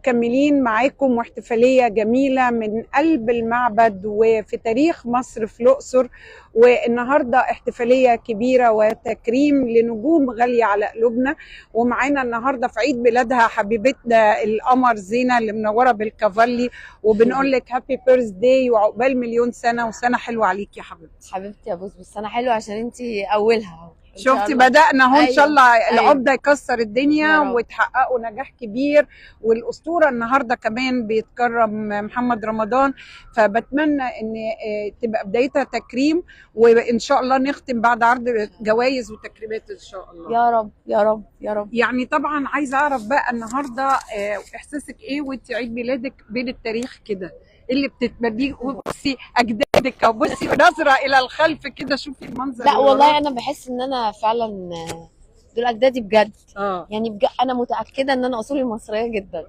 مكملين معاكم واحتفالية جميلة من قلب المعبد وفي تاريخ مصر في الأقصر. والنهاردة احتفالية كبيرة وتكريم لنجوم غالية على قلوبنا. ومعانا النهاردة في عيد ميلادها حبيبتنا القمر زينة اللي منورة بالكافالي، وبنقول لك هابي بيرث داي وعقبال مليون سنة وسنة حلوة عليك يا حبيبتي. حبيبتي يا بس انا حلوه عشان انتي اولها. شفتي بدأنا اهو. ان شاء الله العقدة يكسر الدنيا يا رب. وتحققوا نجاح كبير. والأسطورة النهاردة كمان بيتكرم محمد رمضان، فبتمنى ان تبقى بدايتها تكريم، وان شاء الله نختم بعد عرض جوائز وتكريمات ان شاء الله. يا رب يا رب يا رب. يعني طبعا عايزة اعرف بقى النهاردة احساسك ايه وانت عيد ميلادك بين التاريخ كده اللي بتتمنيه. بصي اجدادك او بصي نظرة الى الخلف كده، شوفي المنظر. لا والله انا بحس ان انا فعلا دول اجدادي بجد. اه يعني بجد انا متاكده ان انا اصولي مصريه جدا.